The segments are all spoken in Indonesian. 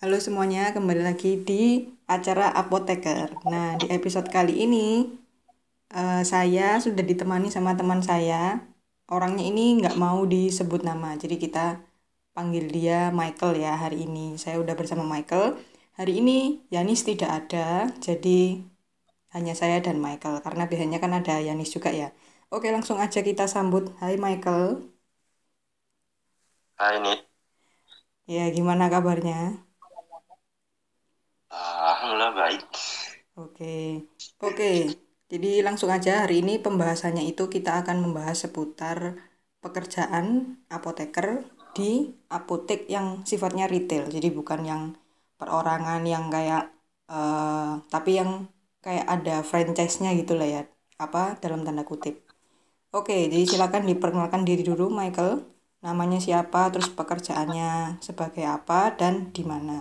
Halo semuanya, kembali lagi di acara Apoteker. Nah, di episode kali ini saya sudah ditemani sama teman saya. Orangnya ini nggak mau disebut nama, jadi kita panggil dia Michael ya hari ini. Saya udah bersama Michael. Hari ini Yanis tidak ada, jadi hanya saya dan Michael. Karena biasanya kan ada Yanis juga ya. Oke, langsung aja kita sambut. Hai Michael. Nah ini, Ya, gimana kabarnya? alhamdulillah baik. Oke, oke. Jadi langsung aja hari ini pembahasannya itu kita akan membahas seputar pekerjaan apoteker di apotek yang sifatnya retail. Jadi bukan yang perorangan yang kayak tapi yang kayak ada franchise-nya gitu lah ya. Apa dalam tanda kutip. Oke, jadi silakan diperkenalkan diri dulu Michael. Namanya siapa, terus pekerjaannya sebagai apa dan di mana.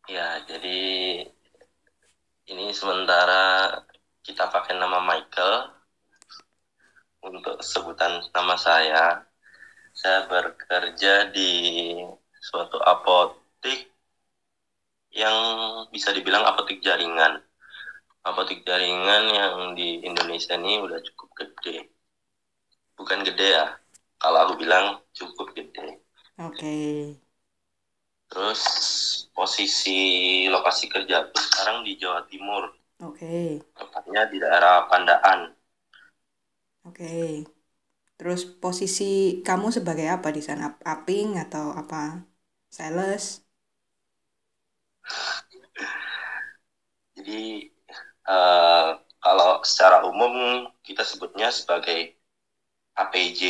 Ya, jadi ini sementara kita pakai nama Michael untuk sebutan nama saya. Saya bekerja di suatu apotik yang bisa dibilang apotik jaringan. Apotik jaringan yang di Indonesia ini udah cukup gede. Bukan gede ya, kalau aku bilang cukup gede. Oke. Terus posisi lokasi kerja aku sekarang di Jawa Timur. Oke. Tepatnya di daerah Pandaan. Oke. Terus posisi kamu sebagai apa di sana? Aping atau apa? Sales? Jadi eh, kalau secara umum kita sebutnya sebagai APJ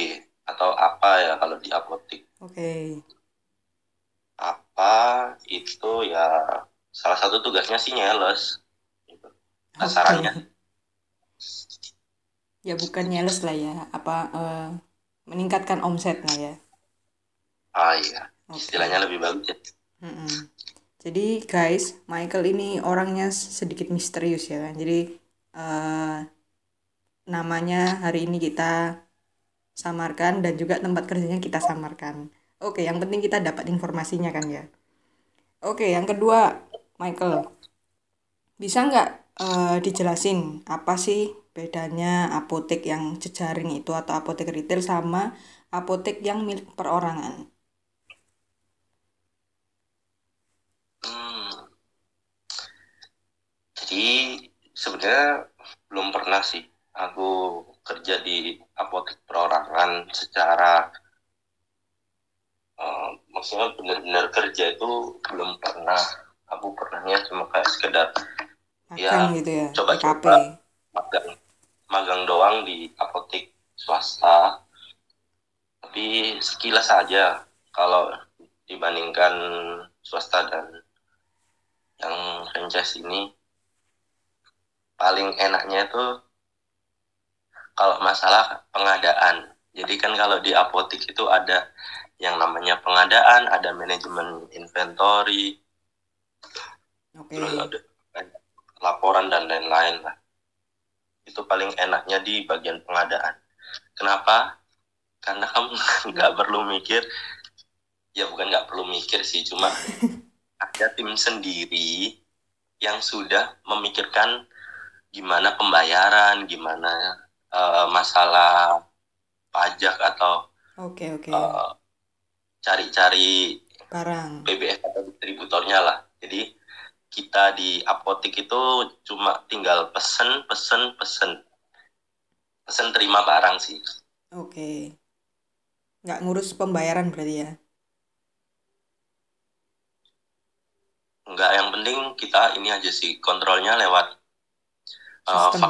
atau apa ya kalau di apotek. Oke. Apa itu ya salah satu tugasnya sih nyales gitu. Kasarannya. Oke. Ya bukan nyales lah ya. Apa meningkatkan omset lah ya. Ah iya, istilahnya Oke. lebih bagus ya. Mm-mm. Jadi guys, Michael ini orangnya sedikit misterius ya kan. Jadi eh, namanya hari ini kita samarkan dan juga tempat kerjanya kita samarkan. Oke, yang penting kita dapat informasinya kan ya. Oke, yang kedua, Michael. Bisa nggak dijelasin apa sih bedanya apotek yang jejaring itu atau apotek retail sama apotek yang milik perorangan? Hmm, jadi sebenarnya belum pernah sih aku kerja di apotek perorangan secara maksudnya benar-benar kerja itu belum pernah. Aku pernahnya cuma kayak sekedar ya Magang gitu ya, PKP. coba-coba magang magang doang di apotek swasta, tapi sekilas saja kalau dibandingkan swasta dan yang franchise ini, paling enaknya itu kalau masalah pengadaan. Jadi kan kalau di apotek itu ada yang namanya pengadaan, ada manajemen inventory, Oke. terus ada laporan dan lain-lain lah. Itu paling enaknya di bagian pengadaan. Kenapa? Karena kamu nggak perlu mikir, ya bukan nggak perlu mikir sih, cuma ada tim sendiri yang sudah memikirkan gimana pembayaran, gimana masalah pajak atau Oke, oke. uh, cari-cari Barang. PBS atau distributornya lah. Jadi kita di apotek itu cuma tinggal pesen, pesen, pesen, pesen terima barang sih. Oke. Nggak ngurus pembayaran berarti ya. Enggak, yang penting kita ini aja sih kontrolnya lewat Sistem.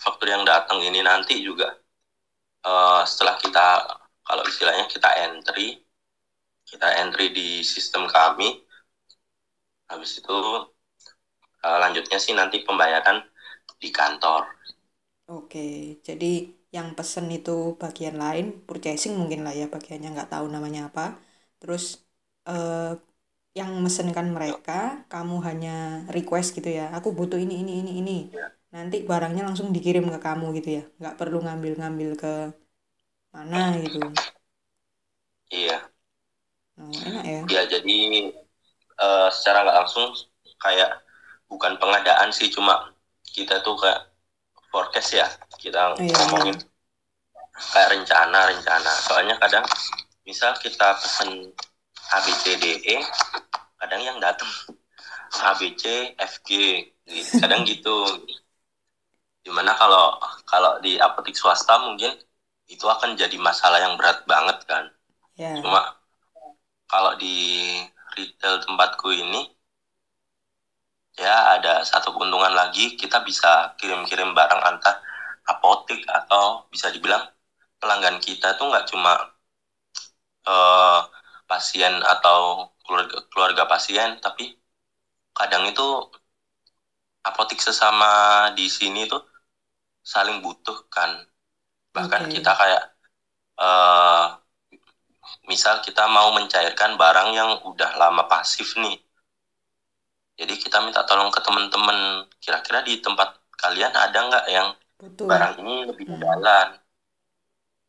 faktur yang datang ini nanti juga setelah kita kalau istilahnya kita entry di sistem kami, habis itu lanjutnya sih nanti pembayaran di kantor. Oke. Jadi yang pesen itu bagian lain, purchasing mungkin lah ya bagiannya nggak tahu namanya apa. Terus eh, yang mesenkan mereka, kamu hanya request gitu ya. Aku butuh ini. Ya, Nanti barangnya langsung dikirim ke kamu gitu ya. Nggak perlu ngambil-ngambil ke mana gitu. iya. ya. Ya jadi secara nggak langsung kayak bukan pengadaan sih, cuma kita tuh kayak forecast ya, kita Iya, ngomongin iya. kayak rencana. Soalnya kadang misal kita pesen A B C D E, kadang yang datang A B C F G, kadang gitu. Dimana kalau kalau di apotek swasta mungkin itu akan jadi masalah yang berat banget kan. Ya. Cuma kalau di retail tempatku ini ya ada satu keuntungan lagi, kita bisa kirim-kirim barang antar apotek, atau bisa dibilang pelanggan kita tuh nggak cuma eh, pasien atau keluarga pasien, tapi kadang itu apotek sesama di sini tuh saling butuh kan. Bahkan Oke. kita kayak eh, misal kita mau mencairkan barang yang udah lama pasif nih, jadi kita minta tolong ke teman-teman, kira-kira di tempat kalian ada nggak yang Butuh. barang ini lebih jalan.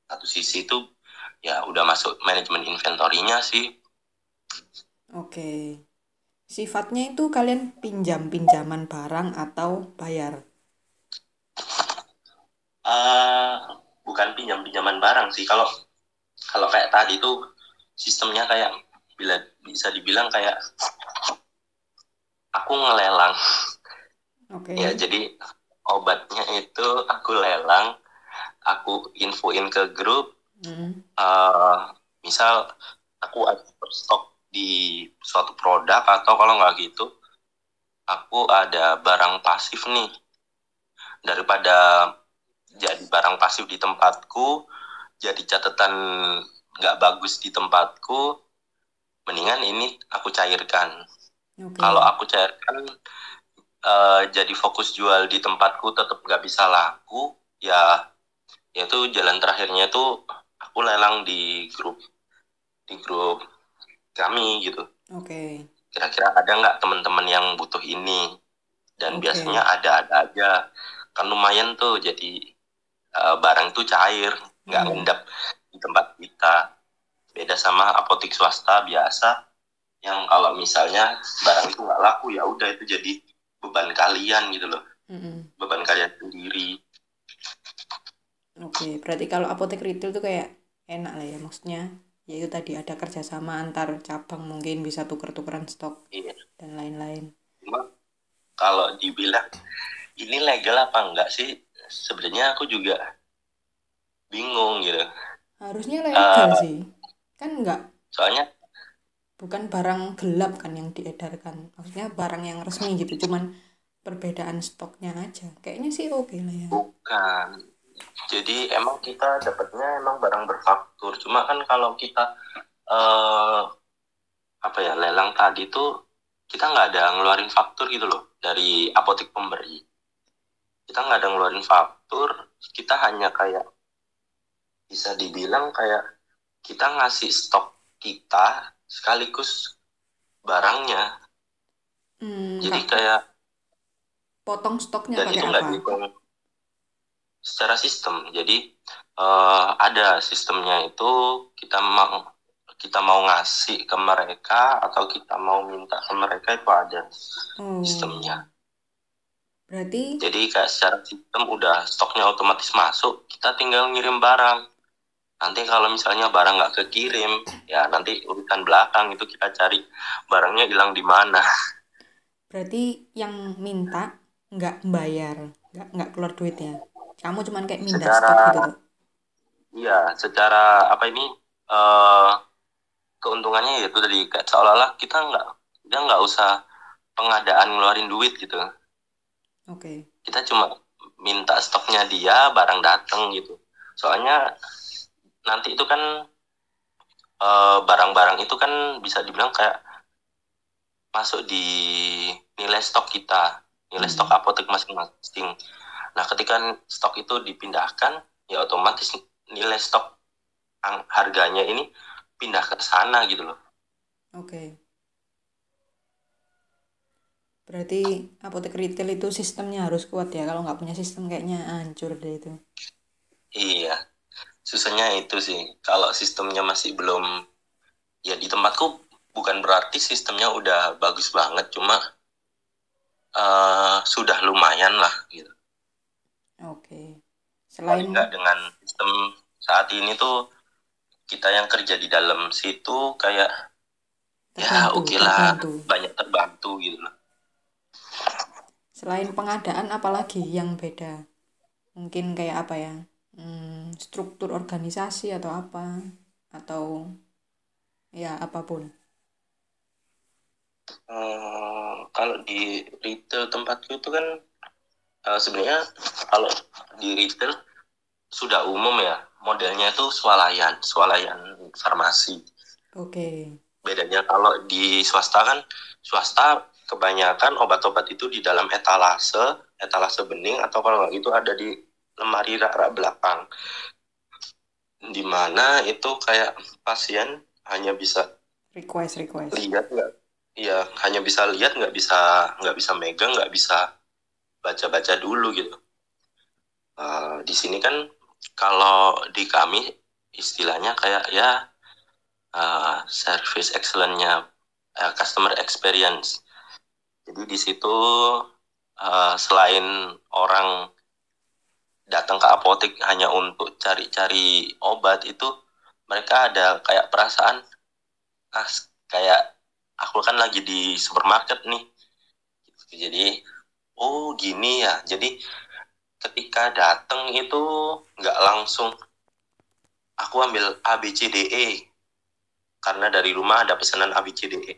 Satu sisi itu ya udah masuk manajemen inventorinya sih. Oke. Sifatnya itu kalian pinjaman barang atau bayar? uh, Bukan pinjaman barang sih. Kalau kalau kayak tadi tuh sistemnya kayak, bila bisa dibilang kayak aku ngelelang. Oke. Ya jadi obatnya itu aku lelang, aku infoin ke grup. Hmm. Misal aku ada stok di suatu produk, atau kalau nggak gitu aku ada barang pasif nih, daripada jadi barang pasif di tempatku, jadi catatan nggak bagus di tempatku, mendingan ini aku cairkan. Oke. Kalau aku cairkan, jadi fokus jual di tempatku tetap nggak bisa laku, ya itu jalan terakhirnya tuh aku lelang di grup kami gitu. Oke. Kira-kira ada nggak teman-teman yang butuh ini, dan Oke. biasanya ada aja kan. Lumayan tuh, jadi barang tuh cair, nggak ngendap di tempat kita. Beda sama apotek swasta biasa, yang kalau misalnya barang itu nggak laku, ya udah itu jadi beban kalian gitu loh, beban kalian sendiri. Oke, berarti kalau apotek retail tuh kayak enak lah ya, maksudnya ya itu tadi ada kerjasama antar cabang, mungkin bisa tuker-tukeran stok Iya. dan lain-lain. Cuma kalau dibilang ini legal apa enggak sih, sebenarnya aku juga bingung gitu. Harusnya legal Uh, sih, kan enggak, Soalnya bukan barang gelap kan yang diedarkan, maksudnya barang yang resmi gitu, cuman perbedaan stoknya aja. Kayaknya sih oke lah ya. bukan. Jadi emang kita dapatnya emang barang berfaktur. Cuma kan kalau kita eh apa ya, lelang tadi tuh kita nggak ada ngeluarin faktur gitu loh dari apotek pemberi. Kita nggak ada ngeluarin faktur. Kita hanya kayak, bisa dibilang kayak kita ngasih stok kita sekaligus barangnya. Jadi Kak, kayak, potong stoknya dan pakai itu nggak apa? dihitung secara sistem. Jadi ada sistemnya itu, kita mau ngasih ke mereka atau kita mau minta ke mereka, itu ada sistemnya. Berarti Jadi kayak secara sistem udah stoknya otomatis masuk, kita tinggal ngirim barang. Nanti kalau misalnya barang nggak kekirim, ya nanti urutan belakang itu kita cari barangnya hilang di mana. berarti yang minta nggak bayar, nggak keluar duitnya. Kamu cuman kayak minta stok Secara gitu tuh. iya, secara apa ini, eh keuntungannya yaitu dari kayak seolah-olah kita nggak usah pengadaan ngeluarin duit gitu. Oke. Kita cuma minta stoknya dia, barang datang gitu. Soalnya nanti itu kan barang-barang itu kan bisa dibilang kayak masuk di nilai stok kita, nilai stok apotek masing-masing. Nah, ketika stok itu dipindahkan, ya otomatis nilai stok harganya ini pindah ke sana gitu loh. Oke. Berarti apotek retail itu sistemnya harus kuat ya. Kalau nggak punya sistem kayaknya hancur deh itu. Iya, susahnya itu sih. Kalau sistemnya masih belum, ya di tempatku bukan berarti sistemnya udah bagus banget, cuma sudah lumayan lah gitu. Oke. Paling Selain nggak dengan sistem saat ini tuh kita yang kerja di dalam situ kayak ya terbantu, oke lah, terbantu. banyak terbantu gitu loh. Selain pengadaan apalagi yang beda? Mungkin kayak apa ya? Struktur organisasi atau apa? Atau ya apapun. Kalau di retail tempatku itu kan sebenarnya kalau di retail sudah umum ya, modelnya itu swalayan farmasi. Oke. Bedanya kalau di swasta kan, swasta kebanyakan obat-obat itu di dalam etalase bening, atau kalau nggak gitu ada di lemari rak-rak belakang, dimana itu kayak pasien hanya bisa Request. lihat nggak, ya hanya bisa lihat, nggak bisa megang, nggak bisa baca-baca dulu gitu. Di sini kan kalau di kami istilahnya kayak ya service excellence-nya, customer experience. Jadi di situ selain orang datang ke apotek hanya untuk cari-cari obat, itu mereka ada kayak perasaan kayak aku kan lagi di supermarket nih. Jadi oh gini ya. Jadi ketika datang itu nggak langsung aku ambil A B C D E karena dari rumah ada pesanan A B C D E.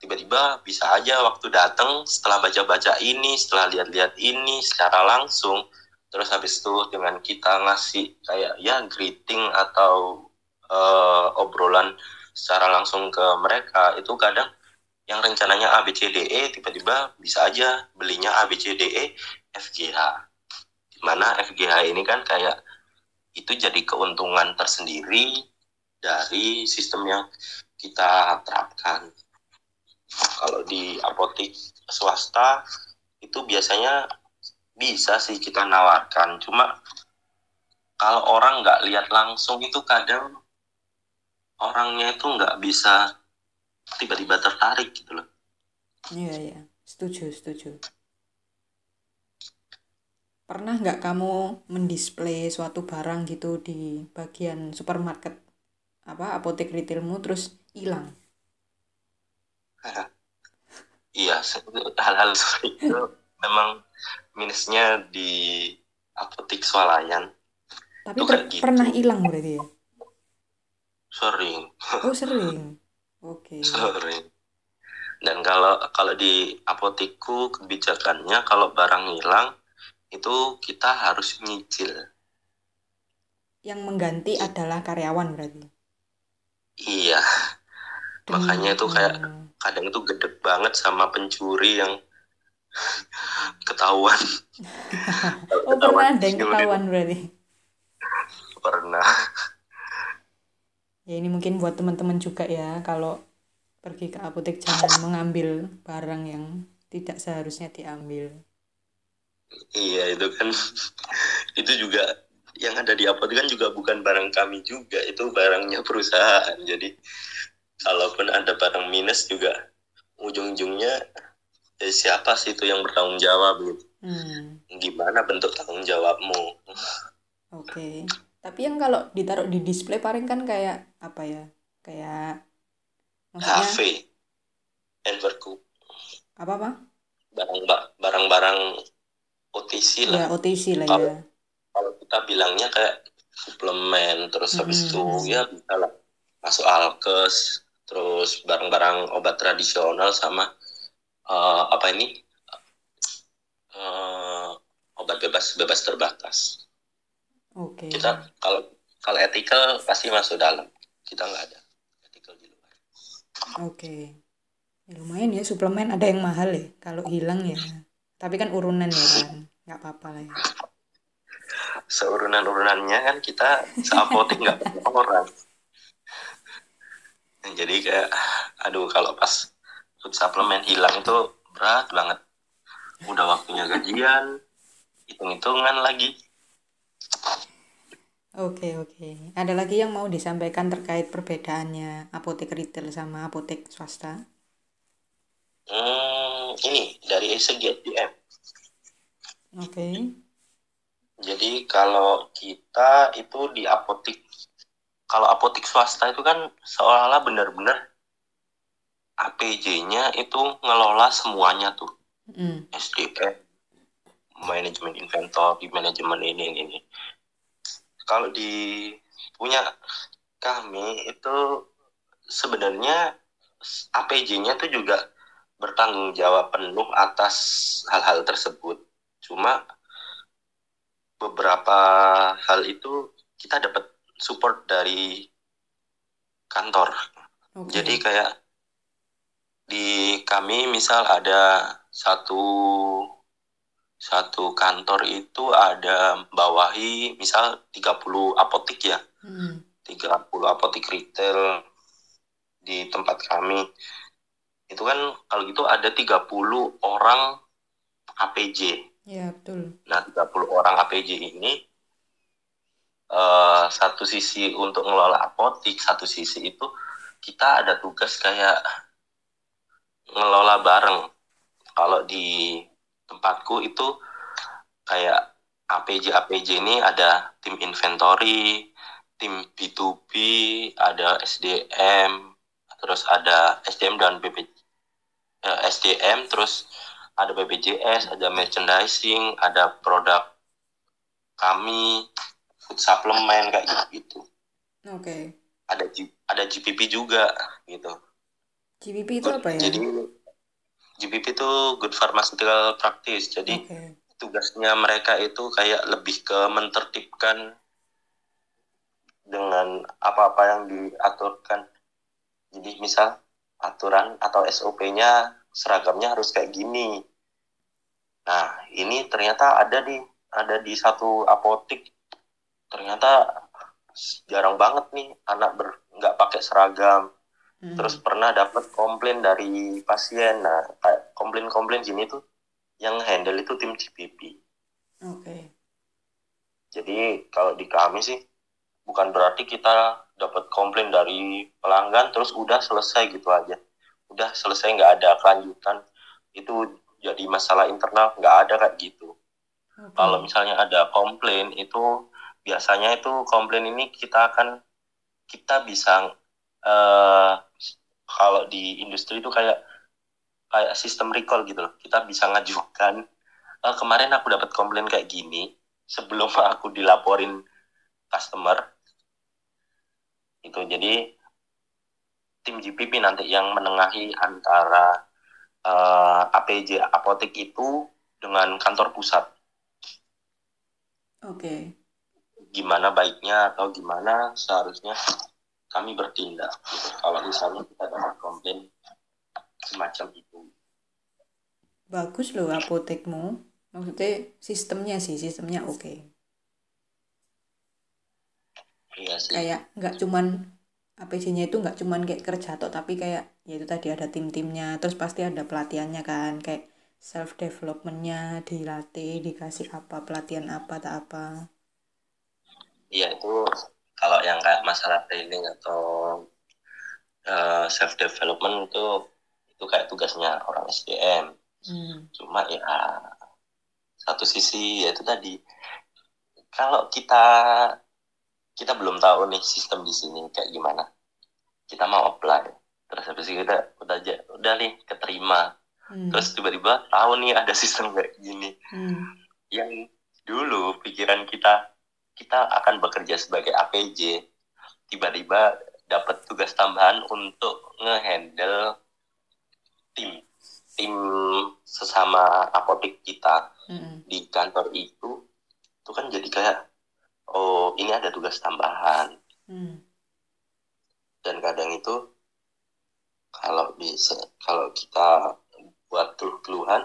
Tiba-tiba bisa aja waktu datang setelah baca-baca ini, setelah lihat-lihat ini secara langsung, terus habis itu dengan kita ngasih kayak ya greeting atau obrolan secara langsung ke mereka, itu kadang yang rencananya A B C D E tiba-tiba bisa aja belinya A B C D E F G H. Dimana F G H ini kan kayak itu jadi keuntungan tersendiri dari sistem yang kita terapkan. Kalau di apotek swasta itu biasanya bisa sih kita nawarkan, cuma kalau orang nggak lihat langsung itu kadang orangnya itu nggak bisa tiba-tiba tertarik gitu loh. Iya. Setuju. Pernah nggak kamu mendisplay suatu barang gitu di bagian supermarket apotek retailmu terus hilang? Iya, hal-hal seperti itu memang minusnya di apotek swalayan. Tapi Itu kayak gitu. pernah hilang berarti ya? Sering. Oh sering. Oke. Sering. Dan kalau di apotekku kebijakannya kalau barang hilang itu kita harus nyicil. Yang mengganti adalah karyawan berarti. Iya, makanya itu kayak kadang itu gedek banget sama pencuri yang ketahuan. Oh pernah ada yang ketahuan berarti. Pernah. Ya ini mungkin buat teman-teman juga ya, kalau pergi ke apotek jangan mengambil barang yang tidak seharusnya diambil. Iya, itu kan itu juga yang ada di apotek kan juga bukan barang kami juga, itu barangnya perusahaan. Jadi kalaupun ada barang minus juga ujung-ujungnya siapa sih itu yang bertanggung jawab gitu. Gimana bentuk tanggung jawabmu? Oke. Tapi yang kalau ditaruh di display paling kan kayak apa ya? Kayak maksudnya HP, Evercook, apa? barang-barang OTC lah. Ya OTC lah Kalau ya. kalau kita bilangnya kayak suplemen, terus habis itu ya bisa lah masuk alkes, terus barang-barang obat tradisional sama obat bebas terbatas. Oke. Kita kalau ethical pasti masuk dalam, kita nggak ada ethical di luar. Oke. Ya, lumayan ya, suplemen ada yang mahal ya kalau hilang ya. Tapi kan urunan ya kan, nggak apa-apa lah ya. Seurunan-urunannya kan kita seapotek nggak punya orang. Jadi kayak aduh, kalau pas food suplemen hilang itu berat banget. Udah waktunya gajian, hitung-hitungan lagi. Oke, oke. Ada lagi yang mau disampaikan terkait perbedaannya apotek retail sama apotek swasta? Ini dari segi SDM. Oke. Jadi kalau kita itu di apotek, kalau apotek swasta itu kan seolah-olah benar-benar APJ-nya itu ngelola semuanya tuh. Mm. SDM, manajemen inventory, manajemen ini. Kalau di punya kami itu sebenarnya APJ-nya tuh juga bertanggung jawab penuh atas hal-hal tersebut. Cuma beberapa hal itu kita dapat support dari kantor. Jadi Oke. kayak di kami misal ada satu satu kantor itu ada bawahi misal 30 apotek ya. Mm. 30 apotek retail di tempat kami. Itu kan kalau gitu ada 30 orang APJ. Ya, betul. Nah, 30 orang APJ ini satu sisi untuk ngelola apotek, satu sisi itu kita ada tugas kayak ngelola bareng. Kalau di tempatku itu kayak APJ ini ada tim inventory, tim B2B, ada SDM, terus ada SDM dan SDM, terus ada BPJS, ada merchandising, ada produk kami, food supplement kayak gitu. Oke. Ada GPP juga gitu. GPP itu apa ya? Jadi GPP itu Good Pharmaceutical Practice. Jadi Oke. tugasnya mereka itu kayak lebih ke mentertibkan dengan apa-apa yang diaturkan. Jadi misal aturan atau SOP-nya seragamnya harus kayak gini. Nah, ini ternyata ada di satu apotek. Ternyata jarang banget nih anak nggak pakai seragam. Terus Mm. pernah dapat komplain dari pasien. Nah, kayak komplain-komplain gini tuh yang handle itu tim GPP. Oke. Jadi kalau di kami sih bukan berarti kita dapat komplain dari pelanggan terus udah selesai gitu aja. Udah selesai nggak ada kelanjutan. Itu jadi masalah internal nggak ada kayak gitu. Kalau Oke. misalnya ada komplain itu biasanya itu komplain ini kita bisa eh, kalau di industri itu kayak kayak sistem recall gitu loh. Kita bisa ngajukan kemarin aku dapat komplain kayak gini sebelum aku dilaporin customer itu. Jadi tim GPP nanti yang menengahi antara APJ apotek itu dengan kantor pusat. Oke. Gimana baiknya atau gimana seharusnya kami bertindak gitu. Kalau misalnya kita dapat komplain semacam itu. Bagus loh apotekmu. Maksudnya sistemnya oke. Iya sih. Kayak nggak cuman APJ-nya itu nggak cuman kayak kerja tok, tapi kayak ya itu tadi ada tim-timnya, terus pasti ada pelatihannya kan, kayak self developmentnya dilatih, dikasih apa pelatihan apa tak apa. Iya itu kalau yang kayak masalah training atau self development itu kayak tugasnya orang SDM. Hmm. Cuma ya satu sisi yaitu tadi kalau kita kita belum tahu nih sistem di sini kayak gimana. Kita mau apply. Terus habis itu kita udah nih keterima. Hmm. Terus tiba-tiba tahu nih ada sistem kayak gini. Hmm. Yang dulu pikiran kita akan bekerja sebagai APJ, tiba-tiba dapat tugas tambahan untuk ngehandle tim tim sesama apotek kita Hmm. di kantor itu kan jadi kayak oh ini ada tugas tambahan. Hmm. Dan kadang itu kalau kita buat keluhan,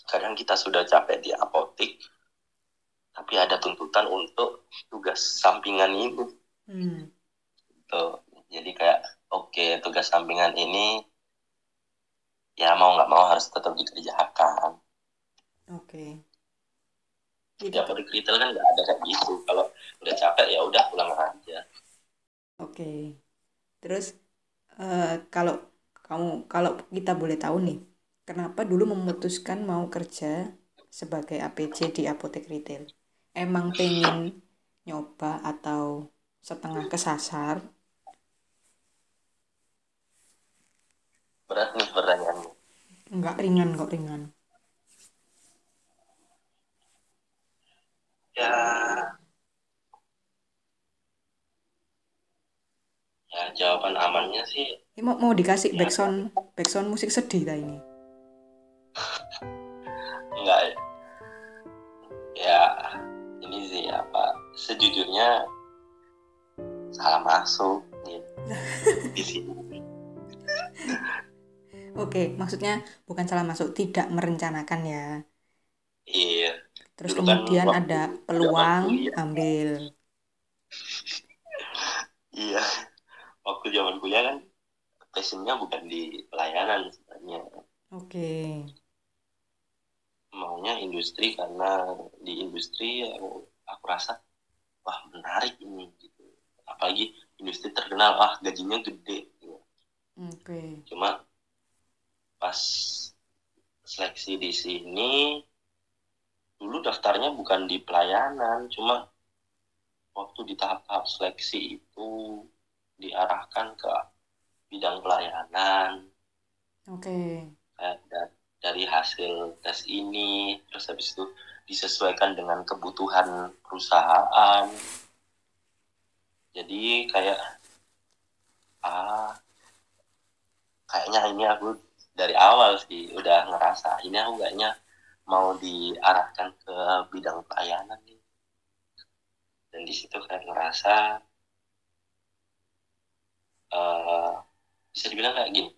kadang kita sudah capek di apotek tapi ada tuntutan untuk tugas sampingan ini. Hmm. Tuh. Jadi kayak oke, tugas sampingan ini ya mau nggak mau harus tetap dikerjakan. Oke. Itu Di apotek retail kan nggak ada kayak gitu. Kalau udah capek ya udah pulang aja. oke. Terus kalau kalau kita boleh tahu nih, kenapa dulu memutuskan mau kerja sebagai APC di apotek retail? Emang pengen nyoba atau setengah kesasar? Berat nih pertanyaannya. Enggak ringan kok ringan. Ya, ya jawaban amannya sih Ini mau dikasih ya backsound musik sedih lah ini. enggak ya ini sih apa sejujurnya salah masuk gitu di sini. Oke, maksudnya bukan salah masuk, tidak merencanakan ya. Iya, Terus dulu kan kemudian waktu ada zaman peluang, kuliah. ambil. Iya, waktu zaman kuliah kan passionnya bukan di pelayanan sebenarnya. Oke. Maunya industri karena di industri aku rasa wah menarik ini gitu. Apalagi industri terkenal, wah gajinya gede gitu. Oke. Cuma pas seleksi di sini dulu daftarnya bukan di pelayanan, cuma waktu di tahap-tahap seleksi itu diarahkan ke bidang pelayanan. Oke. Kayak dari hasil tes ini, terus habis itu disesuaikan dengan kebutuhan perusahaan. Jadi kayak kayaknya ini aku dari awal sih udah ngerasa ini aku kayaknya mau diarahkan ke bidang pelayanan nih. Dan di situ kayak ngerasa bisa dibilang kayak gini,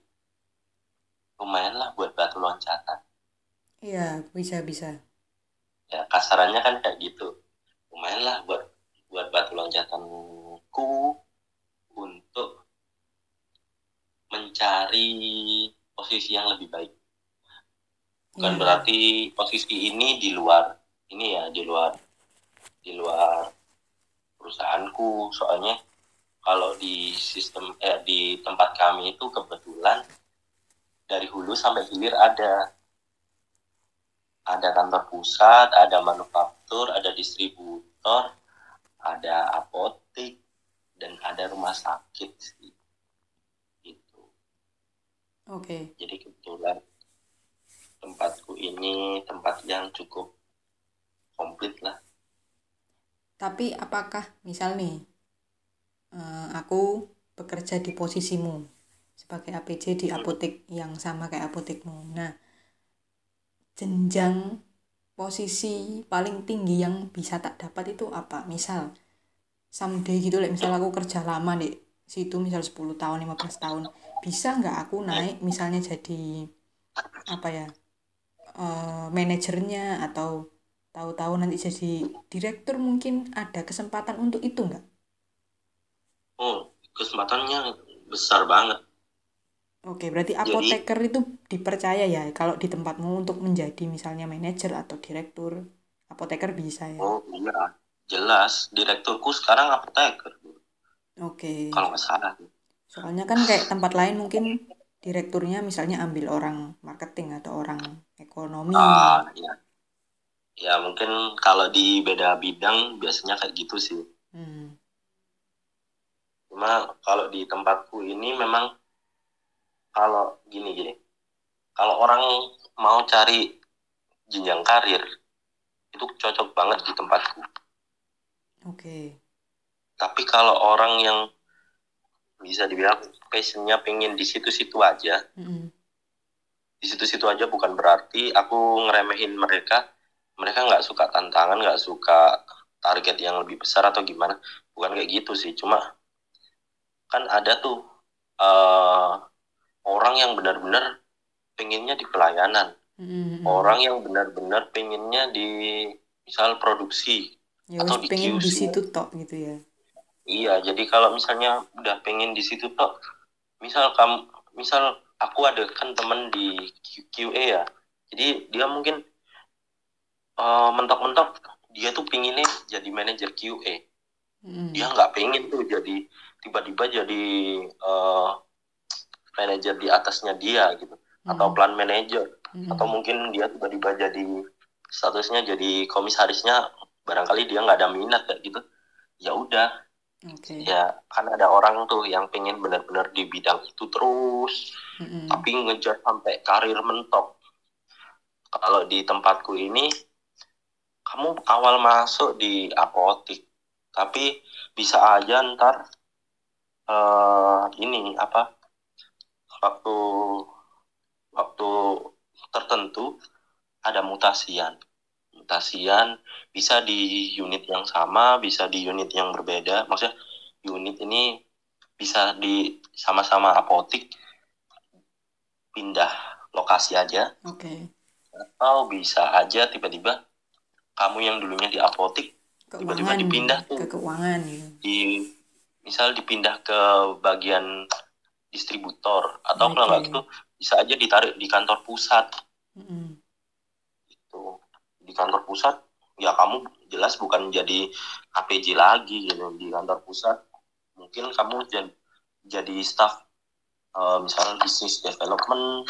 lumayan lah buat batu loncatan. Iya, bisa. Ya kasarannya kan kayak gitu, lumayan lah buat batu loncatanku untuk mencari posisi yang lebih baik. Bukan Iya. berarti posisi ini di luar ini ya, di luar perusahaanku. Soalnya kalau di sistem di tempat kami itu kebetulan dari hulu sampai hilir ada kantor pusat, ada manufaktur, ada distributor, ada apotek, dan ada rumah sakit sih. Gitu. Oke. Jadi kebetulan tempatku ini tempat yang cukup komplit lah. Tapi apakah misal nih, aku bekerja di posisimu sebagai APC di apotek yang sama kayak apotekmu. Nah, jenjang posisi paling tinggi yang bisa tak dapat itu apa? Misal someday gitu, misal aku kerja lama di situ, misal 10 tahun, 15 tahun, bisa nggak aku naik misalnya jadi apa ya, manajernya, atau tahu-tahu nanti jadi direktur, mungkin ada kesempatan untuk itu nggak? Kesempatannya besar banget. Oke, berarti Jadi apoteker itu dipercaya ya kalau di tempatmu untuk menjadi misalnya manajer atau direktur. Apoteker bisa ya. iya jelas direkturku sekarang apoteker Oke. kalau nggak salah. Soalnya kan kayak tempat lain mungkin direkturnya misalnya ambil orang marketing atau orang ekonomi. Ya, ya mungkin kalau di beda bidang biasanya kayak gitu sih. Hmm. Cuma kalau di tempatku ini memang kalau gini kalau orang mau cari jenjang karir itu cocok banget di tempatku. Oke. Tapi kalau orang yang bisa dibilang passionnya pengen di situ-situ aja, Mm-mm. di situ-situ aja bukan berarti aku ngeremehin mereka. Mereka nggak suka tantangan, nggak suka target yang lebih besar atau gimana. Bukan kayak gitu sih. Cuma kan ada tuh uh, orang yang benar-benar pengennya di pelayanan. Mm-mm. Orang yang benar-benar pengennya di misal produksi Ya atau wis di pengen di QC. situ tok gitu ya. Iya, jadi kalau misalnya udah pengen di situ tok, misal aku ada kan temen di QA ya. Jadi dia mungkin mentok-mentok dia tuh pinginnya jadi manajer QA. Mm. Dia nggak pengen tuh jadi tiba-tiba jadi manajer di atasnya dia gitu, atau plan manager, atau mungkin dia tiba-tiba jadi statusnya jadi komisarisnya, barangkali dia nggak ada minat kayak gitu. Ya udah, ya kan ada orang tuh yang pengen benar-benar di bidang itu terus, tapi ngejar sampai karir mentok. Kalau di tempatku ini, kamu awal masuk di apotik, tapi bisa aja ntar ini apa waktu waktu tertentu ada mutasian bisa di unit yang sama, bisa di unit yang berbeda. Maksudnya unit ini bisa di sama-sama apotik, pindah lokasi aja. Atau bisa aja tiba-tiba kamu yang dulunya di apotik tiba-tiba dipindah tuh ke keuangan misal dipindah ke bagian distributor, atau kalau nggak gitu bisa aja ditarik di kantor pusat. Gitu. Di kantor pusat ya kamu jelas bukan jadi APJ lagi gitu. Di kantor pusat mungkin kamu jadi staff misalnya business development,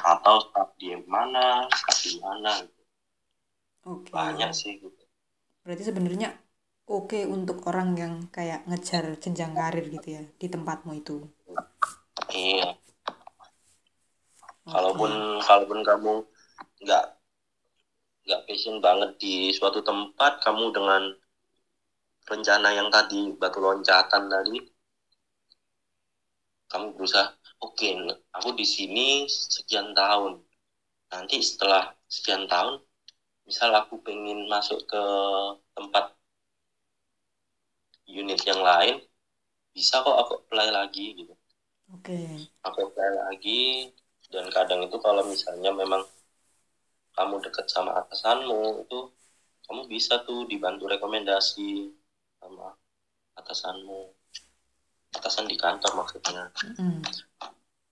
atau staff di mana gitu. Banyak sih gitu. Berarti sebenarnya oke untuk orang yang kayak ngejar jenjang karir gitu ya di tempatmu itu. Iya. Kalaupun kamu nggak passion banget di suatu tempat, kamu dengan rencana yang tadi batu loncatan tadi, kamu berusaha oke, aku di sini sekian tahun, nanti setelah sekian tahun misal aku pengen masuk ke tempat unit yang lain, bisa kok aku apply lagi gitu. Aku apply lagi, dan kadang itu kalau misalnya memang kamu dekat sama atasanmu, itu kamu bisa tuh dibantu rekomendasi sama atasanmu, atasan di kantor maksudnya,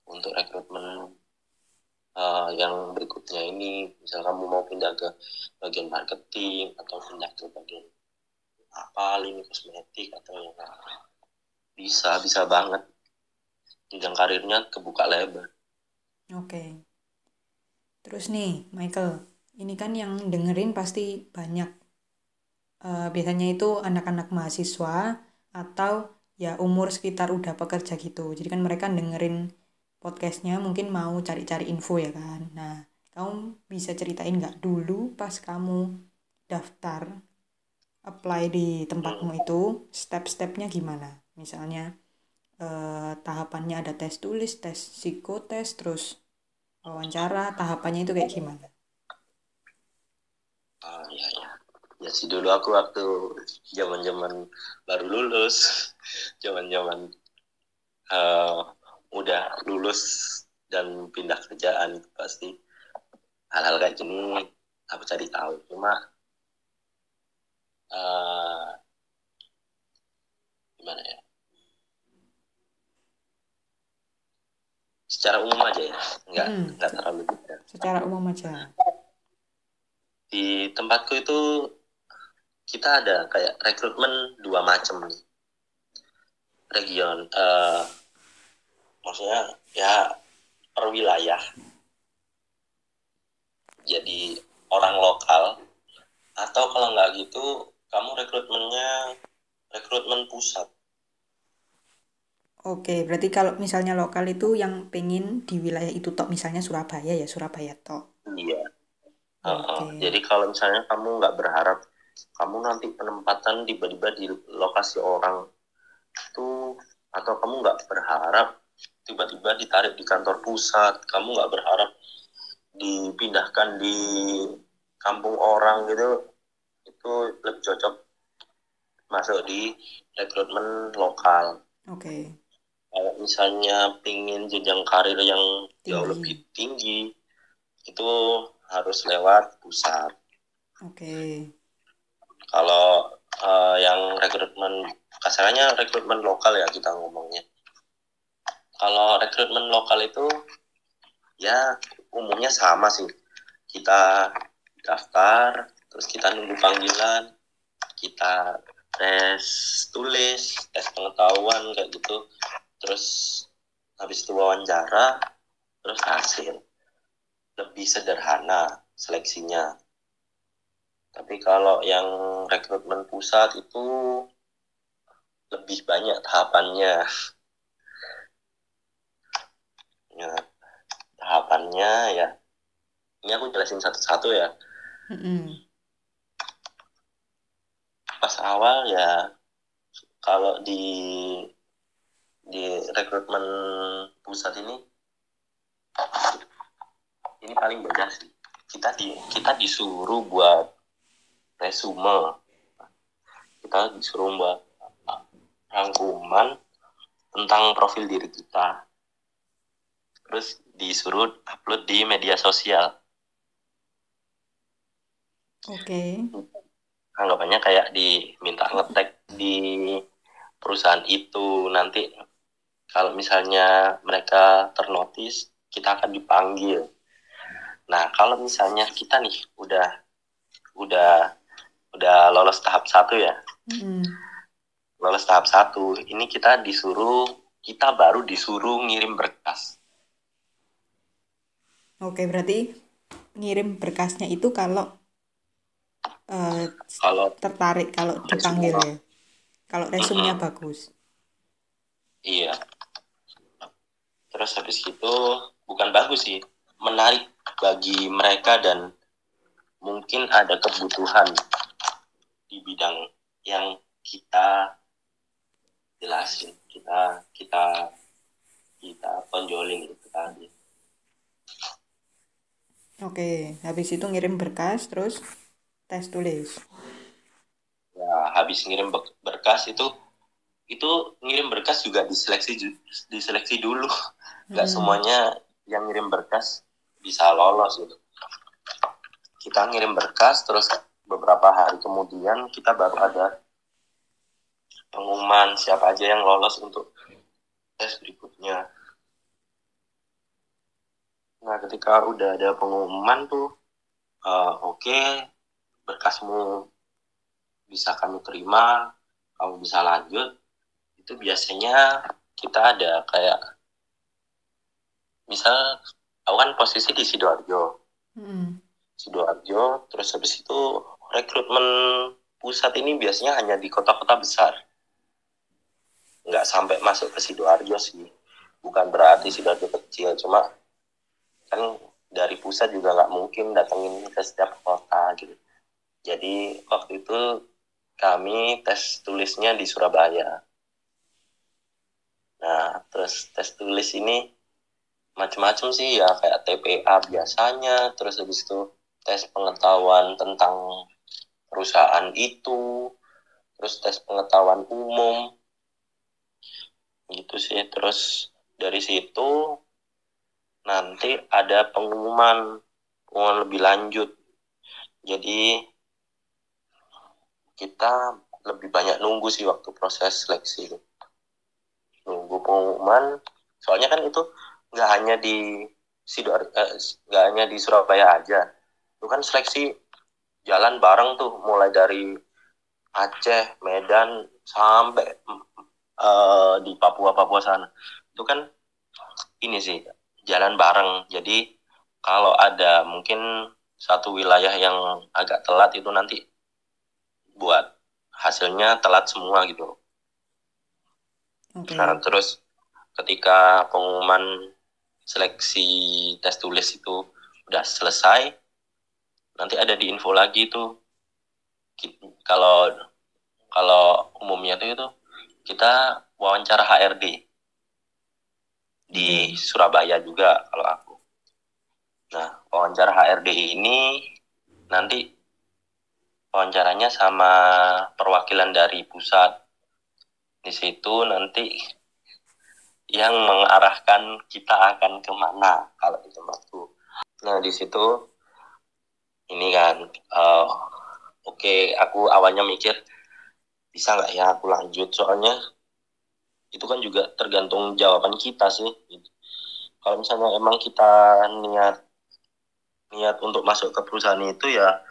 untuk rekrutmen yang berikutnya ini. Misal kamu mau pindah ke bagian marketing, atau pindah ke bagian apa, lini kosmetik, atau yang lain, bisa banget, jenjang karirnya kebuka lebar. Terus nih Michael, ini kan yang dengerin pasti banyak, biasanya itu anak-anak mahasiswa atau ya umur sekitar udah pekerja gitu. Jadi kan mereka dengerin podcastnya mungkin mau cari-cari info ya kan. Nah, kamu bisa ceritain nggak dulu pas kamu daftar apply di tempatmu itu step-stepnya gimana? Misalnya tahapannya ada tes tulis, tes psikotes, terus wawancara, tahapannya itu kayak gimana? Ya sih, dulu aku waktu zaman baru lulus, zaman udah lulus dan pindah kerjaan, pasti hal-hal kayak gini aku cari tahu. Cuma gimana ya, secara umum aja ya, nggak terlalu detail. Secara umum aja. Di tempatku itu kita ada kayak rekrutmen 2 macam region, maksudnya ya per wilayah. Jadi orang lokal, atau kalau nggak gitu kamu rekrutmennya rekrutmen pusat. Berarti kalau misalnya lokal itu yang pengen di wilayah itu tok, misalnya Surabaya ya Surabaya tok. Iya. Jadi kalau misalnya kamu nggak berharap kamu nanti penempatan tiba-tiba di lokasi orang itu, atau kamu nggak berharap tiba-tiba ditarik di kantor pusat, kamu nggak berharap dipindahkan di kampung orang gitu, itu lebih cocok masuk di rekrutmen lokal. Kalau misalnya pingin jenjang karir yang jauh lebih tinggi, itu harus lewat pusat. Kalau yang rekrutmen, kasarnya rekrutmen lokal ya kita ngomongnya. Kalau rekrutmen lokal itu ya umumnya sama sih. Kita daftar, terus kita nunggu panggilan. kita tes tulis, tes pengetahuan kayak gitu, terus habis itu wawancara, terus hasil. Lebih sederhana seleksinya. Tapi kalau yang rekrutmen pusat itu lebih banyak tahapannya. Ya, tahapannya ya, ini aku jelasin satu-satu ya. Pas awal ya, kalau di rekrutmen pusat ini paling beda sih. Kita disuruh buat resume, kita disuruh buat rangkuman tentang profil diri kita, terus disuruh upload di media sosial. Oke. Anggapannya kayak diminta ngetek di perusahaan itu. Nanti kalau misalnya mereka ternotis, kita akan dipanggil. Nah, kalau misalnya kita nih udah lolos tahap 1 ya. Lolos tahap 1, ini kita baru disuruh ngirim berkas. Oke, berarti ngirim berkasnya itu kalau tertarik, kalau dipanggil ya. Kalau resumenya bagus. Iya. Terus habis itu bukan bagus sih, menarik bagi mereka dan mungkin ada kebutuhan di bidang yang kita jelasin, kita tonjolin itu tadi. Oke, habis itu ngirim berkas, terus tes tulis. Ya, habis ngirim berkas itu ngirim berkas juga diseleksi dulu. Nggak semuanya yang ngirim berkas bisa lolos gitu. Kita ngirim berkas, terus beberapa hari kemudian kita baru ada pengumuman siapa aja yang lolos untuk tes berikutnya. Nah, ketika udah ada pengumuman tuh, oke, berkasmu bisa kami terima, kamu bisa lanjut. Itu biasanya kita ada kayak, misal aku kan posisi di Sidoarjo. Sidoarjo, terus habis itu rekrutmen pusat ini biasanya hanya di kota-kota besar. Nggak sampai masuk ke Sidoarjo sih. Bukan berarti Sidoarjo kecil, cuma kan dari pusat juga nggak mungkin datengin ke setiap kota gitu. Jadi waktu itu kami tes tulisnya di Surabaya. Nah, terus tes tulis ini macam-macam sih ya, kayak TPA biasanya, terus habis itu tes pengetahuan tentang perusahaan itu, terus tes pengetahuan umum gitu sih. Terus dari situ nanti ada pengumuman lebih lanjut. Jadi kita lebih banyak nunggu sih waktu proses seleksi. Nunggu pengumuman, soalnya kan itu nggak hanya di nggak hanya di Surabaya aja. Itu kan seleksi jalan bareng tuh, mulai dari Aceh, Medan, sampai di Papua sana. Itu kan ini sih, jalan bareng. Jadi kalau ada mungkin satu wilayah yang agak telat, itu nanti buat hasilnya telat semua gitu. Nah, terus ketika pengumuman seleksi tes tulis itu udah selesai, nanti ada di info lagi tuh. Kalau umumnya itu kita wawancara HRD di Surabaya juga kalau aku. Nah, wawancara HRD ini nanti wawancaranya sama perwakilan dari pusat. Di situ nanti yang mengarahkan kita akan kemana kalau di tempatku. Nah, di situ ini kan oke, aku awalnya mikir bisa nggak ya aku lanjut, soalnya itu kan juga tergantung jawaban kita sih. Kalau misalnya emang kita niat untuk masuk ke perusahaan itu, ya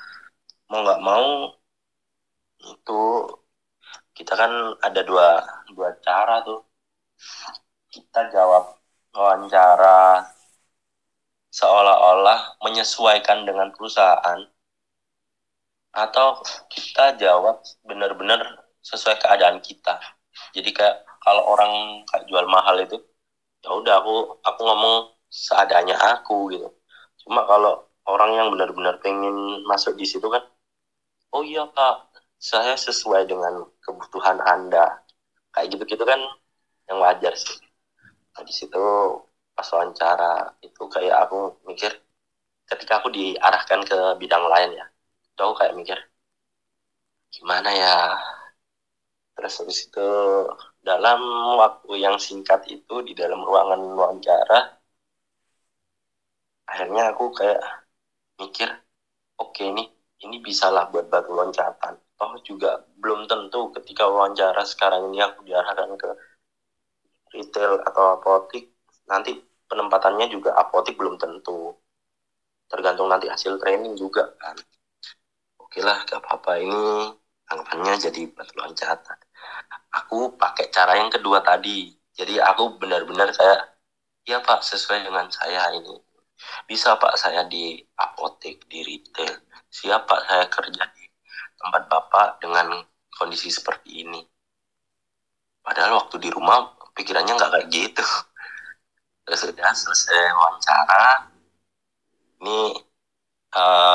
mau nggak mau itu kita kan ada dua cara tuh. Kita jawab wawancara seolah-olah menyesuaikan dengan perusahaan, atau kita jawab benar-benar sesuai keadaan kita. Jadi kayak kalau orang kayak jual mahal itu, ya udah aku ngomong seadanya aku gitu. Cuma kalau orang yang benar-benar pengen masuk di situ kan, oh iya Kak, saya sesuai dengan kebutuhan Anda. Kayak gitu-gitu kan yang wajar sih. Nah, di situ pas wawancara itu kayak aku mikir, ketika aku diarahkan ke bidang lain ya, itu aku kayak mikir, gimana ya? Terus habis itu dalam waktu yang singkat itu di dalam ruangan wawancara, akhirnya aku kayak mikir, oke nih, ini bisalah buat batu loncatan. Toh juga belum tentu ketika wawancara sekarang ini aku diarahkan ke retail atau apotik, nanti penempatannya juga apotik belum tentu. Tergantung nanti hasil training juga kan. Oke lah, gak apa-apa, ini anggapannya jadi batu loncatan. Aku pakai cara yang kedua tadi. Jadi aku benar-benar kayak, ya Pak, sesuai dengan saya ini. Bisa Pak saya di apotek, di retail. Siap Pak saya kerja di tempat Bapak dengan kondisi seperti ini. Padahal waktu di rumah pikirannya nggak kayak gitu. Terus sudah selesai wawancara. Ini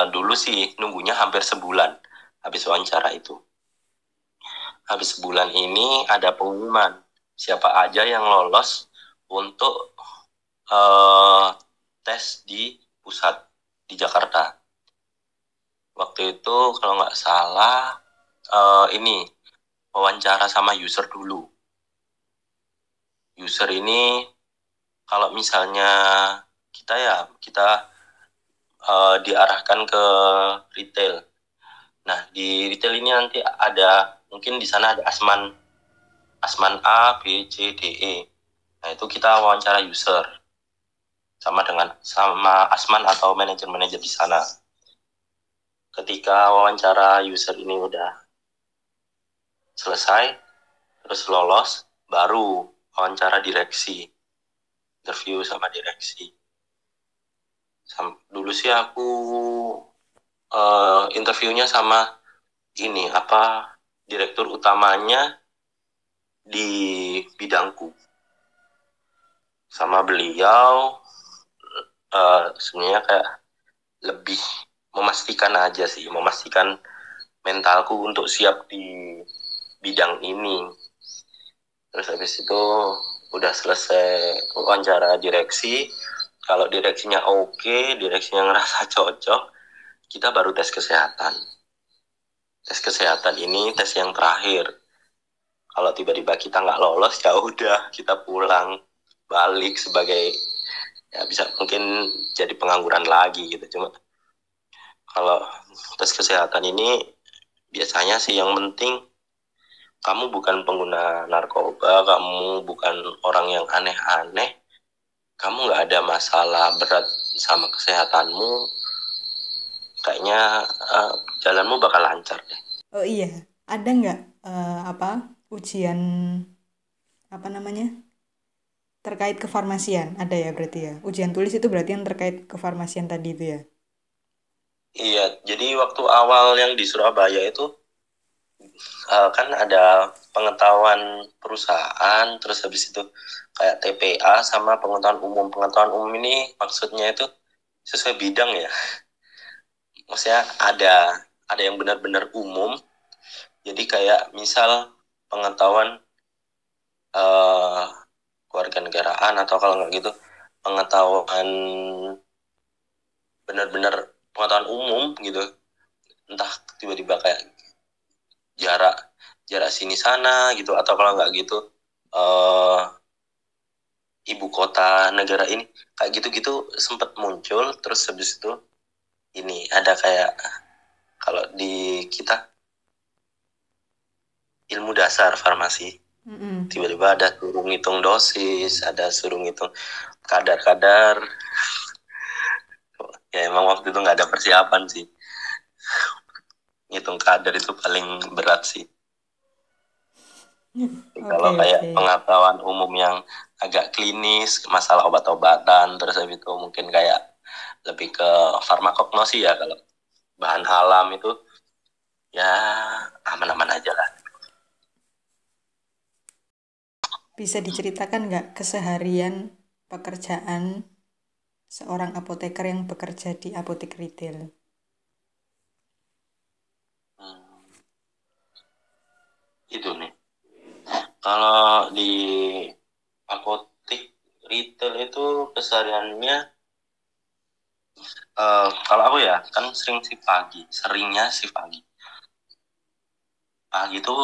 dulu sih nunggunya hampir sebulan habis wawancara itu. Habis sebulan ini ada pengumuman siapa aja yang lolos untuk tes di pusat di Jakarta. Waktu itu kalau nggak salah ini wawancara sama user dulu. User ini kalau misalnya kita diarahkan ke retail. Nah di retail ini nanti ada mungkin di sana ada Asman A, B, C, D, E. Nah itu kita wawancara user sama Asman atau manajer-manajer di sana. Ketika wawancara user ini udah selesai, terus lolos, baru wawancara direksi, interview sama direksi. Dulu sih aku interviewnya sama ini direktur utamanya di bidangku. Sama beliau sebenarnya kayak lebih memastikan mentalku untuk siap di bidang ini. Terus habis itu udah selesai wawancara direksi. Kalau direksinya oke, direksinya ngerasa cocok, kita baru tes kesehatan. Tes kesehatan ini tes yang terakhir. Kalau tiba-tiba kita nggak lolos, ya udah kita pulang balik sebagai ya bisa mungkin jadi pengangguran lagi gitu. Cuma kalau tes kesehatan ini biasanya sih yang penting kamu bukan pengguna narkoba, kamu bukan orang yang aneh-aneh, kamu nggak ada masalah berat sama kesehatanmu, kayaknya jalanmu bakal lancar deh. Oh iya, ada nggak ujian apa namanya terkait kefarmasian? Ada ya berarti ya. Ujian tulis itu berarti yang terkait kefarmasian tadi itu ya. Iya, jadi waktu awal yang di Surabaya itu kan ada pengetahuan perusahaan, terus habis itu kayak TPA sama pengetahuan umum. Pengetahuan umum ini maksudnya itu sesuai bidang ya. Maksudnya ada yang benar-benar umum. Jadi kayak misal pengetahuan kewarganegaraan atau kalau nggak gitu pengetahuan benar-benar pengetahuan umum gitu. Entah tiba-tiba kayak jarak sini sana gitu, atau kalau nggak gitu ibu kota negara ini kayak gitu-gitu sempat muncul. Terus habis itu ini ada kayak kalau di kita ilmu dasar farmasi, tiba-tiba ada suruh ngitung dosis, ada suruh ngitung kadar-kadar. Ya emang waktu itu nggak ada persiapan sih. ngitung kader itu paling berat sih. Kalau Oke, kayak oke. pengetahuan umum yang agak klinis, masalah obat-obatan, terus habis itu mungkin kayak lebih ke farmakognosi ya, kalau bahan alam itu ya aman-aman aja lah. Bisa diceritakan nggak keseharian pekerjaan seorang apoteker yang bekerja di apotek retail? Hmm, itu nih. Kalau di apotek retail itu kesehariannya, kalau aku ya kan seringnya sih pagi. Pagi itu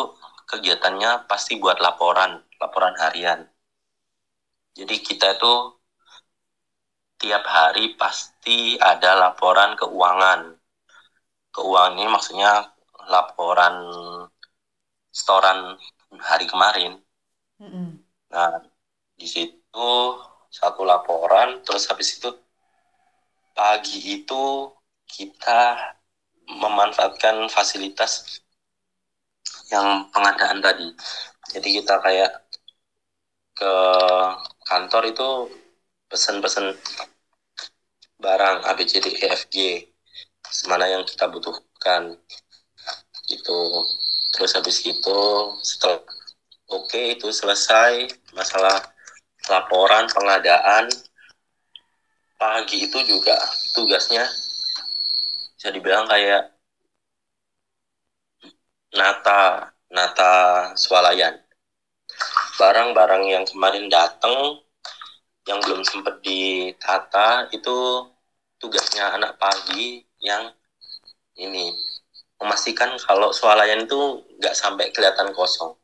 kegiatannya pasti buat laporan harian. Jadi kita itu tiap hari pasti ada laporan keuangan. Keuangan ini maksudnya laporan setoran hari kemarin. Mm-mm. Nah, di situ satu laporan, terus habis itu pagi itu kita memanfaatkan fasilitas yang pengadaan tadi. Jadi kita kayak ke kantor itu pesen-pesen barang A, B, C, D, E, F, G, semana yang kita butuhkan gitu. Terus habis itu setelah itu selesai masalah laporan pengadaan, pagi itu juga tugasnya bisa dibilang kayak nata swalayan. Barang-barang yang kemarin datang yang belum sempat ditata itu tugasnya anak pagi yang ini memastikan kalau swalayan itu nggak sampai kelihatan kosong.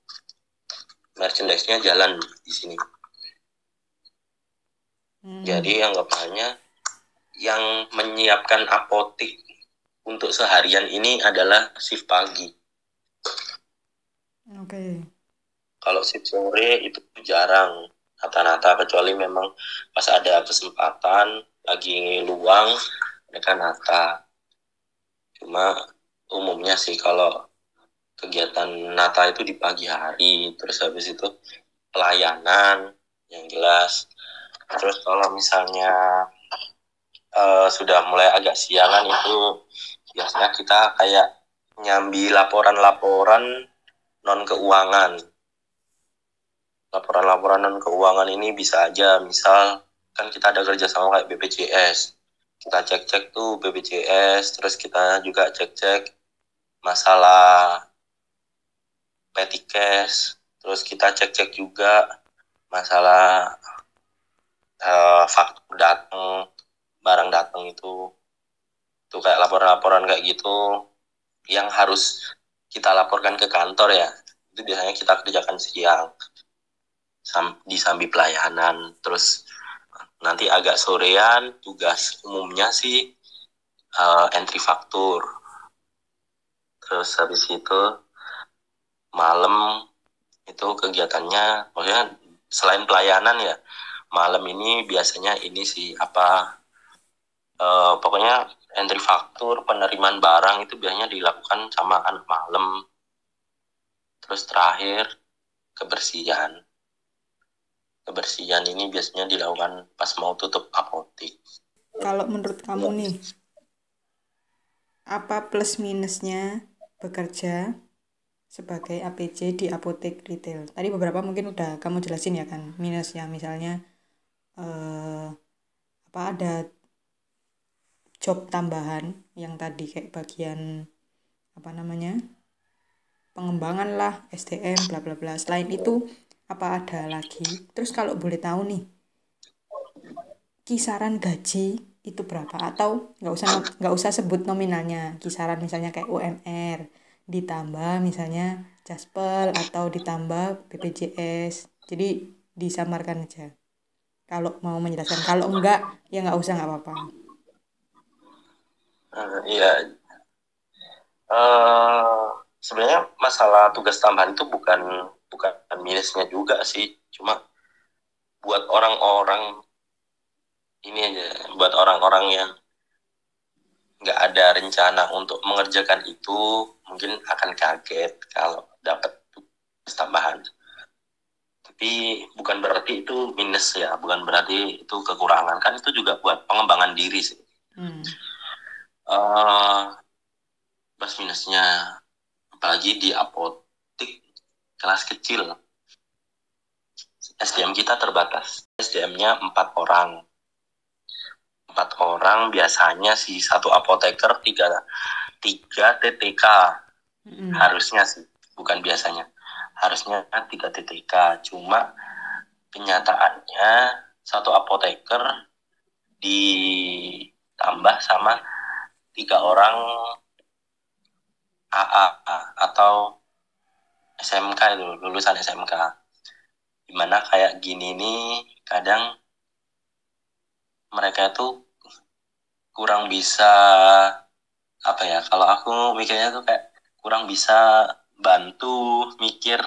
Merchandise-nya jalan di sini. Jadi anggapannya yang menyiapkan apotik untuk seharian ini adalah shift pagi. Oke. Kalau shift sore itu jarang nata-nata, kecuali memang pas ada kesempatan lagi luang mereka nata. Cuma umumnya sih kalau kegiatan nata itu di pagi hari, terus habis itu pelayanan yang jelas. Terus kalau misalnya sudah mulai agak siangan itu biasanya kita kayak nyambi laporan-laporan non keuangan. Laporan-laporan non keuangan ini bisa aja, misal kan kita ada kerjasama kayak BPJS, kita cek-cek tuh BPJS, terus kita juga cek-cek masalah petty cash, terus kita cek-cek juga masalah faktur datang, barang datang itu kayak laporan-laporan kayak gitu yang harus kita laporkan ke kantor ya. Itu biasanya kita kerjakan siang disambi pelayanan. Terus nanti agak sorean tugas umumnya sih entry faktur. Terus habis itu malam itu kegiatannya, maksudnya selain pelayanan ya, malam ini biasanya ini sih pokoknya entry faktur, penerimaan barang itu biasanya dilakukan sama anak malam. Terus terakhir kebersihan. Kebersihan ini biasanya dilakukan pas mau tutup apotek. Kalau menurut kamu nih, apa plus minusnya bekerja sebagai APJ di apotek retail? Tadi beberapa mungkin udah kamu jelasin ya kan, minusnya misalnya ada job tambahan yang tadi kayak bagian pengembangan lah, SDM, bla bla bla. Selain itu apa ada lagi? Terus kalau boleh tahu nih, kisaran gaji itu berapa? Atau nggak usah sebut nominalnya, kisaran misalnya kayak UMR ditambah misalnya Jaspel atau ditambah BPJS. Jadi disamarkan aja. Kalau mau menjelaskan, kalau enggak ya nggak usah, nggak apa-apa. Iya, sebenarnya masalah tugas tambahan itu bukan minusnya juga sih, cuma buat orang-orang ini aja, buat orang-orang yang nggak ada rencana untuk mengerjakan itu, mungkin akan kaget kalau dapat tugas tambahan. Tapi bukan berarti itu minus ya, bukan berarti itu kekurangan, kan itu juga buat pengembangan diri sih. Plus minusnya, apalagi di apotik kelas kecil, SDM kita terbatas. SDM-nya 4 orang. 4 orang biasanya sih, satu apoteker, 3 TTK. Harusnya sih, bukan biasanya. Harusnya 3 TTK. Cuma kenyataannya satu apoteker ditambah sama 3 orang AA atau SMK itu, lulusan SMK. Dimana kayak gini nih, kadang mereka tuh kurang bisa, apa ya, kalau aku mikirnya tuh kayak kurang bisa bantu mikir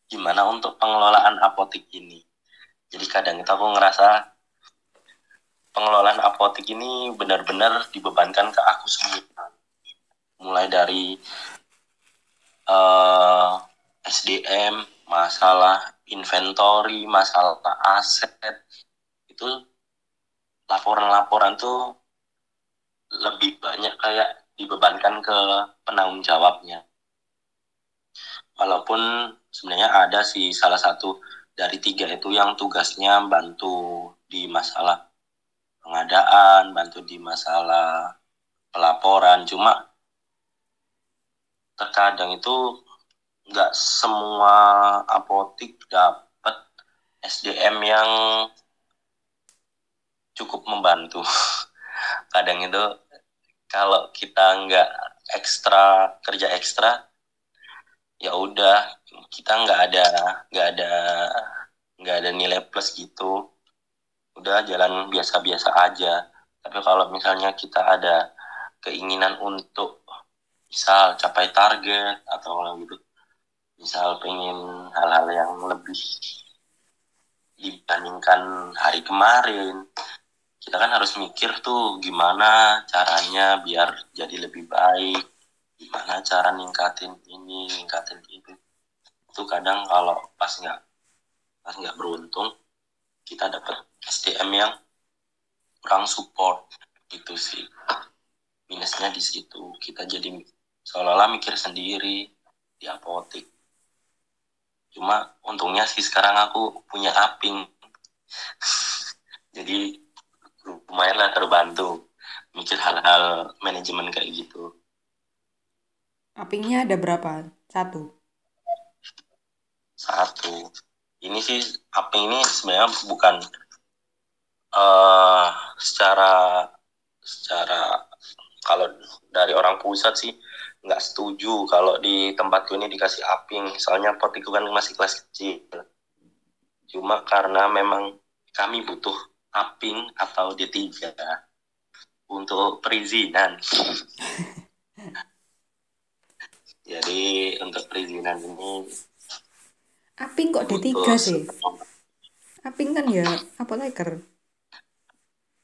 gimana untuk pengelolaan apotik ini. Jadi kadang itu aku ngerasa pengelolaan apotik ini benar-benar dibebankan ke aku semua. Mulai dari SDM, masalah inventory, masalah aset, itu laporan-laporan tuh lebih banyak kayak dibebankan ke penanggung jawabnya. Walaupun sebenarnya ada sih salah satu dari 3 itu yang tugasnya bantu di masalah pengadaan, bantu di masalah pelaporan. Cuma terkadang itu nggak semua apotik dapat SDM yang cukup membantu. Kadang itu kalau kita nggak kerja ekstra, ya udah kita nggak ada nilai plus gitu, udah jalan biasa-biasa aja. Tapi kalau misalnya kita ada keinginan untuk misal capai target atau gitu, misal pengen hal-hal yang lebih dibandingkan hari kemarin, kita kan harus mikir tuh gimana caranya biar jadi lebih baik, gimana cara ningkatin ini, ningkatin itu. Itu kadang kalau pas nggak beruntung, kita dapat SDM yang kurang support, gitu sih. Minusnya di situ, kita jadi seolah-olah mikir sendiri di apotik. Cuma untungnya sih sekarang aku punya Aping. Jadi lumayanlah terbantu mikir hal-hal manajemen kayak gitu. Apingnya ada berapa? Satu. Ini sih Aping ini sebenarnya bukan secara kalau dari orang pusat sih nggak setuju kalau di tempatku ini dikasih Aping, soalnya apotikku kan masih kelas kecil. Cuma karena memang kami butuh Aping atau D3 untuk perizinan. Jadi untuk perizinan ini Aping kok D3 sih? Aping kan ya apoteker.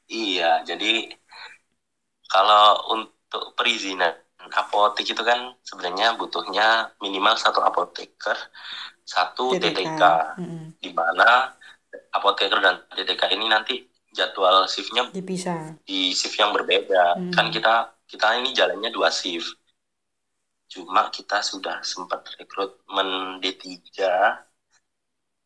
Iya, jadi kalau untuk perizinan apotek itu kan sebenarnya butuhnya minimal 1 apoteker, 1 TTK. Di mana apoteker dan TTK ini nanti jadwal shift-nya dipisah di shift yang berbeda. Kan kita ini jalannya 2 shift. Cuma kita sudah sempat rekrutmen D3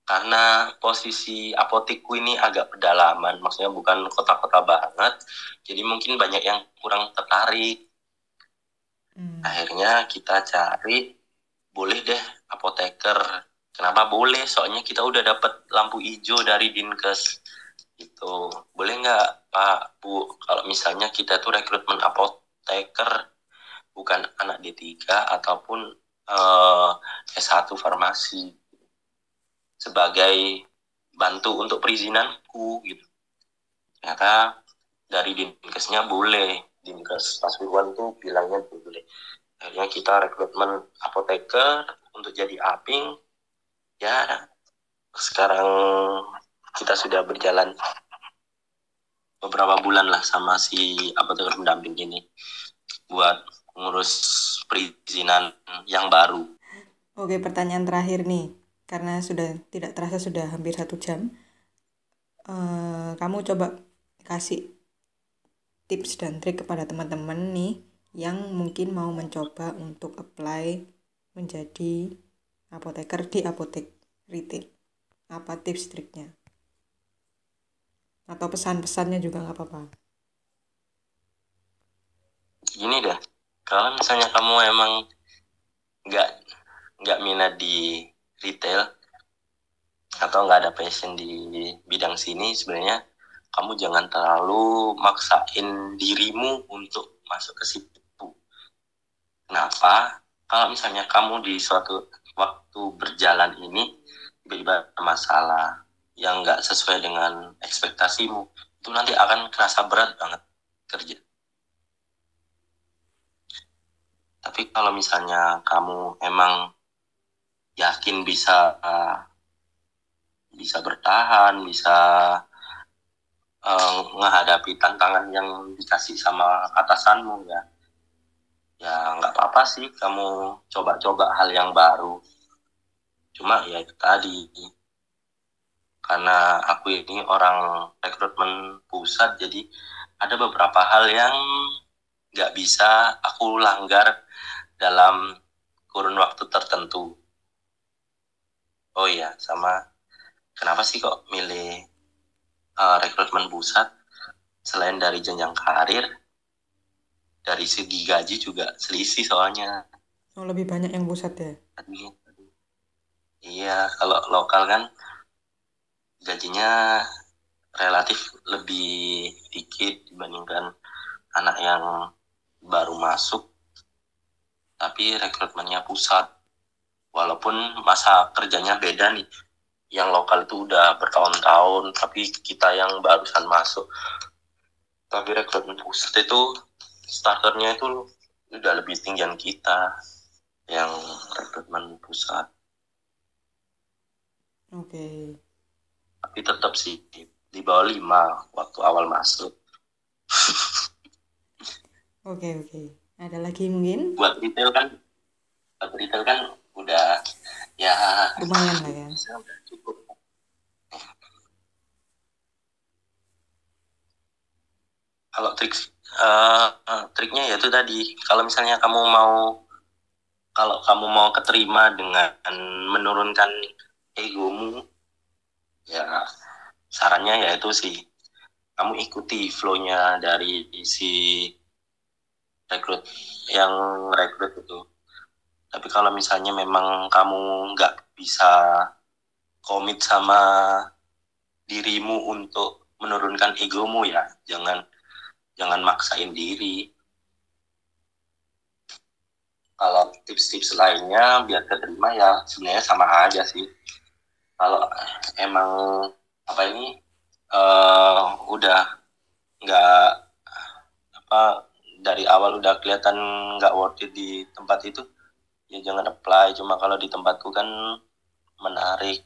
karena posisi apotikku ini agak pedalaman, maksudnya bukan kota-kota banget, jadi mungkin banyak yang kurang tertarik. Akhirnya kita cari, boleh deh apoteker. Kenapa boleh? Soalnya kita udah dapat lampu hijau dari Dinkes. Gitu. Boleh nggak Pak, Bu, kalau misalnya kita tuh rekrutmen apoteker, bukan anak D3 ataupun S1 farmasi, sebagai bantu untuk perizinanku gitu. Ternyata dari Dinkesnya boleh, Dinkes Pasuruan tuh bilangnya boleh. Akhirnya kita rekrutmen apoteker untuk jadi Aping. Ya sekarang kita sudah berjalan beberapa bulan lah sama si apoteker pendamping ini buat ngurus perizinan yang baru. Oke, pertanyaan terakhir nih, karena sudah tidak terasa sudah hampir 1 jam. Kamu coba kasih tips dan trik kepada teman-teman nih yang mungkin mau mencoba untuk apply menjadi apoteker di apotek retail. Apa tips triknya? Atau pesan-pesannya juga nggak apa-apa. Gini deh, kalau misalnya kamu emang nggak minat di retail atau nggak ada passion di bidang sini, sebenarnya kamu jangan terlalu maksain dirimu untuk masuk ke situ. Kenapa? Kalau misalnya kamu di suatu waktu berjalan ini tiba-tiba ada masalah yang nggak sesuai dengan ekspektasimu, itu nanti akan kerasa berat banget kerja. Tapi kalau misalnya kamu emang yakin bisa bertahan, bisa menghadapi tantangan yang dikasih sama atasanmu, ya nggak apa-apa sih kamu coba-coba hal yang baru. Cuma ya itu tadi, karena aku ini orang rekrutmen pusat, jadi ada beberapa hal yang nggak bisa aku langgar dalam kurun waktu tertentu. Oh iya, sama kenapa sih kok milih rekrutmen pusat? Selain dari jenjang karir, dari segi gaji juga selisih soalnya. Oh, lebih banyak yang pusat ya? Iya, kalau lokal kan gajinya relatif lebih dikit dibandingkan anak yang baru masuk, tapi rekrutmennya pusat. Walaupun masa kerjanya beda nih, yang lokal itu udah bertahun-tahun, tapi kita yang barusan masuk. Tapi rekrutmen pusat itu starternya itu udah lebih tinggian kita yang rekrutmen pusat. Oke. Tapi tetap sih di bawah 5 waktu awal masuk. Oke. Ada lagi mungkin? Buat retail kan udah ya Lumayan lah ya. udah cukup. Kalau triknya ya itu tadi, kalau misalnya kalau kamu mau keterima dengan menurunkan egomu, ya sarannya ya itu sih, kamu ikuti flow-nya dari si rekrut itu. Tapi kalau misalnya memang kamu nggak bisa komit sama dirimu untuk menurunkan egomu, ya jangan maksain diri. Kalau tips-tips lainnya biar keterima ya sebenarnya sama aja sih. Kalau emang udah nggak dari awal udah kelihatan nggak worth it di tempat itu, ya jangan apply. Cuma kalau di tempatku kan menarik.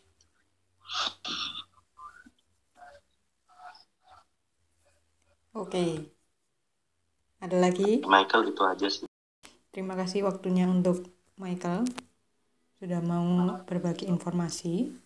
Oke. Ada lagi? Michael, itu aja sih. Terima kasih waktunya untuk Michael sudah mau berbagi informasi.